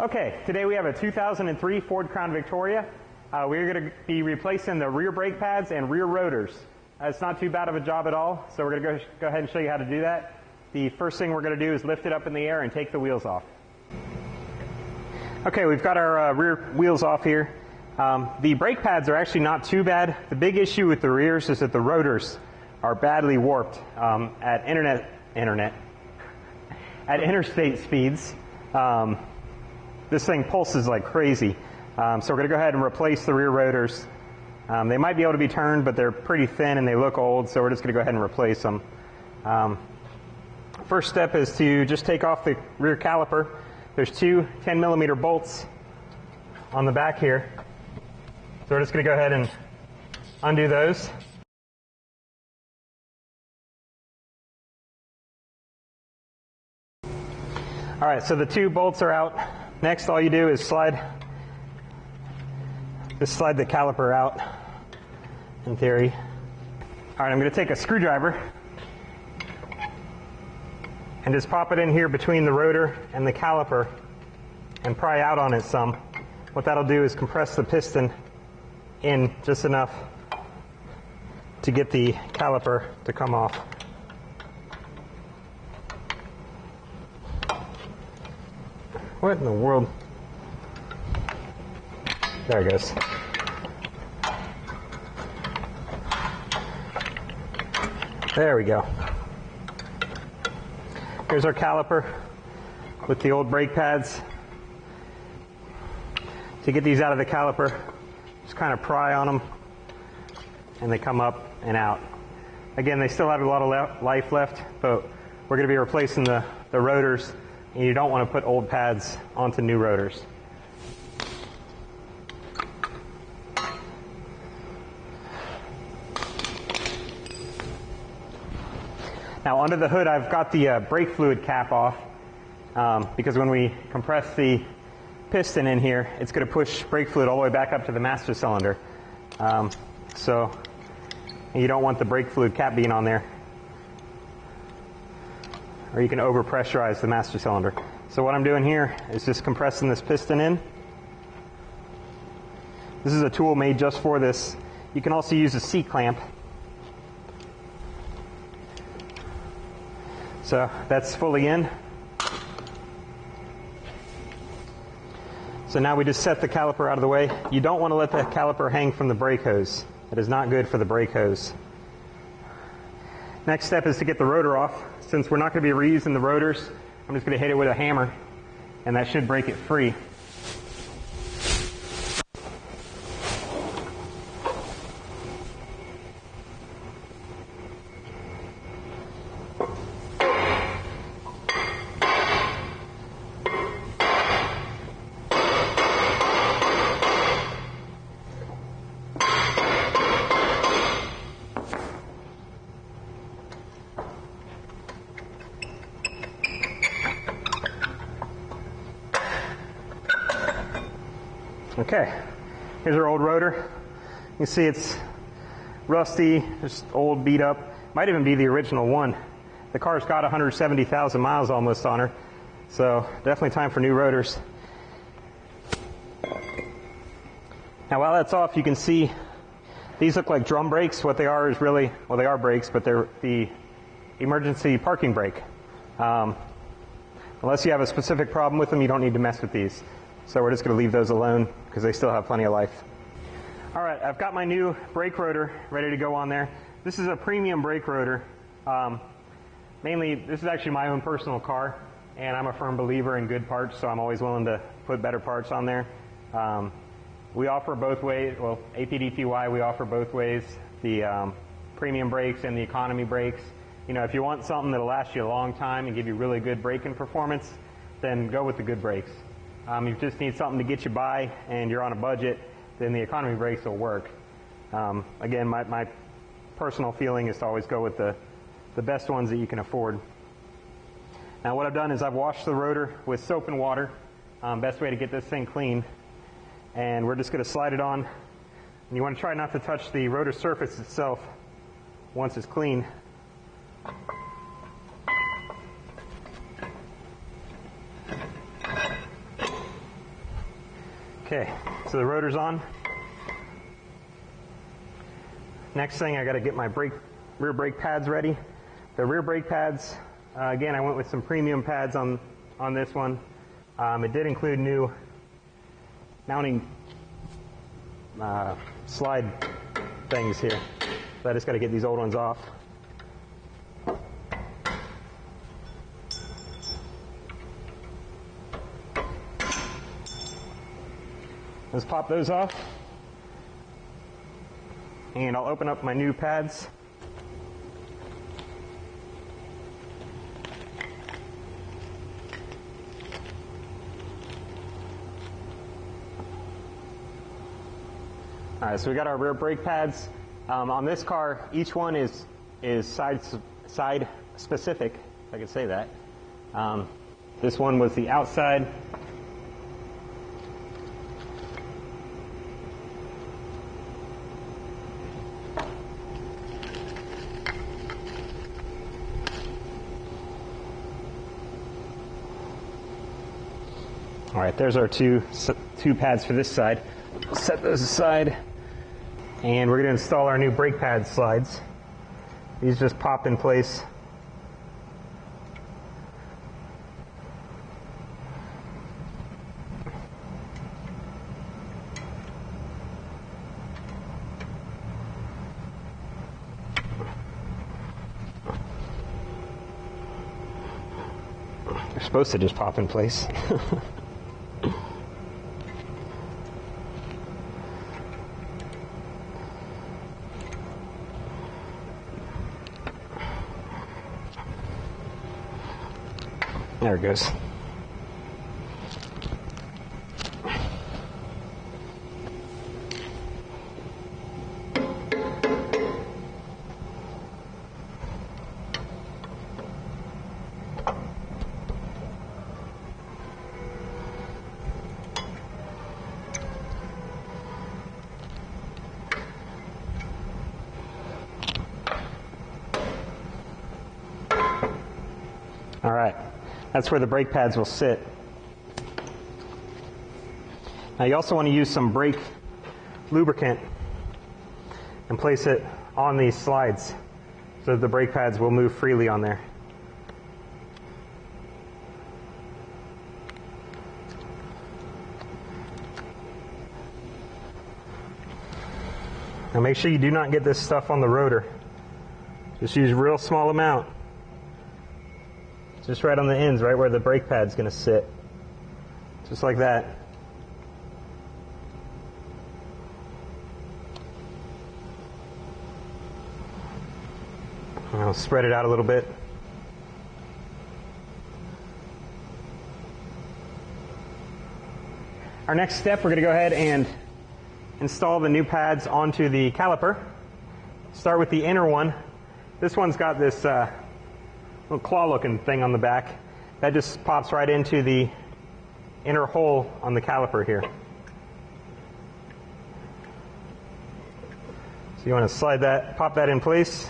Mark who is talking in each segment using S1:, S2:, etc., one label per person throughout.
S1: Okay, today we have a 2003 Ford Crown Victoria. We're going to be replacing the rear brake pads and rear rotors. It's not too bad of a job at all, so we're going to go ahead and show you how to do that. The first thing we're going to do is lift it up in the air and take the wheels off. Okay, we've got our rear wheels off here. The brake pads are actually not too bad. The big issue with the rears is that the rotors are badly warped at interstate speeds. This thing pulses like crazy. So we're going to go ahead and replace the rear rotors. They might be able to be turned, but they're pretty thin and they look old, so we're just going to go ahead and replace them. First step is to just take off the rear caliper. There's two 10mm bolts on the back here. So we're just going to go ahead and undo those. All right, so the two bolts are out. Next, all you do is slide the caliper out, in theory. All right, I'm going to take a screwdriver and just pop it in here between the rotor and the caliper and pry out on it some. What that'll do is compress the piston in just enough to get the caliper to come off. What in the world? There it goes. There we go. Here's our caliper with the old brake pads. To get these out of the caliper, just kind of pry on them and they come up and out. Again, they still have a lot of life left, but we're going to be replacing the rotors, and you don't want to put old pads onto new rotors. Now under the hood I've got the brake fluid cap off because when we compress the piston in here, it's going to push brake fluid all the way back up to the master cylinder. So you don't want the brake fluid cap being on there, or you can over pressurize the master cylinder. So what I'm doing here is just compressing this piston in. This is a tool made just for this. You can also use a C-clamp. So that's fully in. So now we just set the caliper out of the way. You don't want to let the caliper hang from the brake hose. It is not good for the brake hose. Next step is to get the rotor off. Since we're not going to be reusing the rotors, I'm just going to hit it with a hammer, and that should break it free. Okay, here's our old rotor. You can see it's rusty, just old, beat up. Might even be the original one. The car's got 170,000 miles almost on her, so definitely time for new rotors. Now while that's off, you can see these look like drum brakes. What they are is really, well, they are brakes, but they're the emergency parking brake. Unless you have a specific problem with them, you don't need to mess with these. So we're just going to leave those alone because they still have plenty of life. All right, I've got my new brake rotor ready to go on there. This is a premium brake rotor. Mainly, this is actually my own personal car, and I'm a firm believer in good parts, so I'm always willing to put better parts on there. We offer both ways. Well, Apdty, we offer both ways, the premium brakes and the economy brakes. You know, if you want something that'll last you a long time and give you really good braking performance, then go with the good brakes. If you just need something to get you by and you're on a budget, then the economy brakes will work. Again, my personal feeling is to always go with the best ones that you can afford. Now what I've done is I've washed the rotor with soap and water. Best way to get this thing clean. And we're just going to slide it on. And you want to try not to touch the rotor surface itself once it's clean. Okay, so the rotor's on. Next thing, I got to get my rear brake pads ready. The rear brake pads, again, I went with some premium pads on this one. It did include new mounting slide things here. So I just got to get these old ones off. Let's pop those off. And I'll open up my new pads. All right, so we got our rear brake pads. On this car, each one is side specific, if I could say that. This one was the outside. All right, there's our two pads for this side. We'll set those aside. And we're going to install our new brake pad slides. These just pop in place. They're supposed to just pop in place. There it goes. All right. That's where the brake pads will sit. Now you also want to use some brake lubricant and place it on these slides so that the brake pads will move freely on there. Now make sure you do not get this stuff on the rotor. Just use a real small amount. Just right on the ends, right where the brake pad's going to sit. Just like that. I'll spread it out a little bit. Our next step, we're going to go ahead and install the new pads onto the caliper. Start with the inner one. This one's got this little claw-looking thing on the back. That just pops right into the inner hole on the caliper here. So you want to slide that, pop that in place.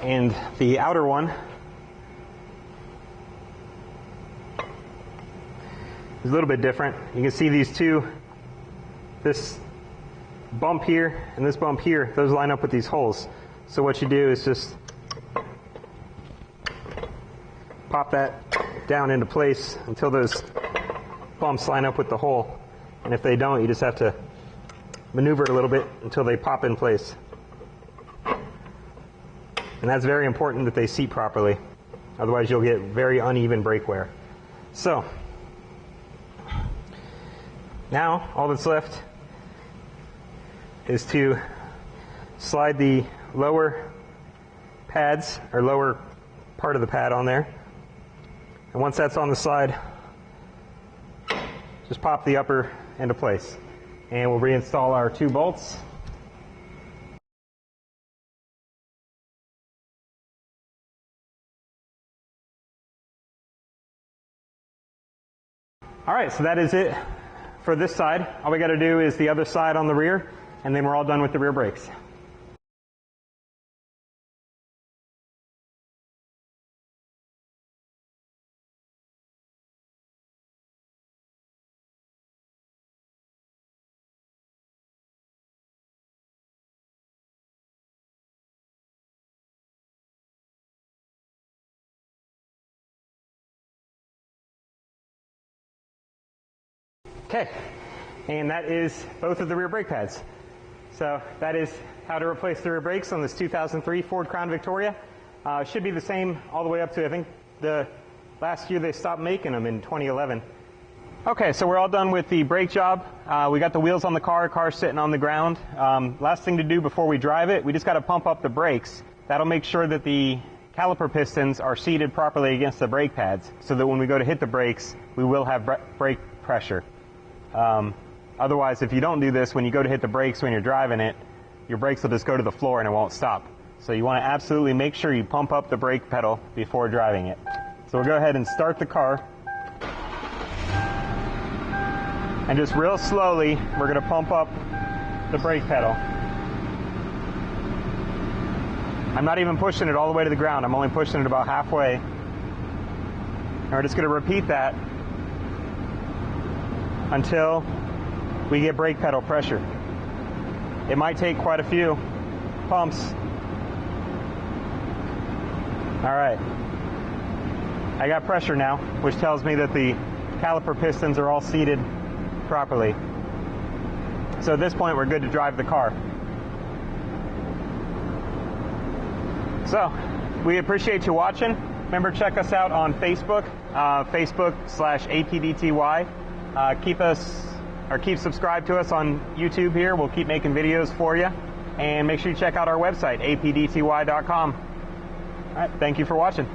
S1: And the outer one is a little bit different. You can see these two, this bump here and this bump here, those line up with these holes. So what you do is just pop that down into place until those bumps line up with the hole. And if they don't, you just have to maneuver it a little bit until they pop in place. And that's very important that they seat properly. Otherwise you'll get very uneven brake wear. So now all that's left is to slide the lower pads, or lower part of the pad on there. And once that's on the slide, just pop the upper into place. And we'll reinstall our 2 bolts. All right, so that is it for this side. All we got to do is the other side on the rear, and then we're all done with the rear brakes. Okay, and that is both of the rear brake pads. So that is how to replace the rear brakes on this 2003 Ford Crown Victoria. Should be the same all the way up to, I think, the last year they stopped making them in 2011. Okay, so we're all done with the brake job. We got the wheels on the car's sitting on the ground. Last thing to do before we drive it, we just got to pump up the brakes. That'll make sure that the caliper pistons are seated properly against the brake pads so that when we go to hit the brakes, we will have brake pressure. Otherwise, if you don't do this, when you go to hit the brakes when you're driving it, your brakes will just go to the floor and it won't stop. So you want to absolutely make sure you pump up the brake pedal before driving it. So we'll go ahead and start the car. And just real slowly, we're going to pump up the brake pedal. I'm not even pushing it all the way to the ground. I'm only pushing it about halfway. And we're just going to repeat that until we get brake pedal pressure. It might take quite a few pumps. All right. I got pressure now, which tells me that the caliper pistons are all seated properly. So at this point, we're good to drive the car. So, we appreciate you watching. Remember, check us out on Facebook, Facebook/APDTY. Keep subscribed to us on YouTube here. We'll keep making videos for you. And make sure you check out our website, apdty.com. All right, thank you for watching.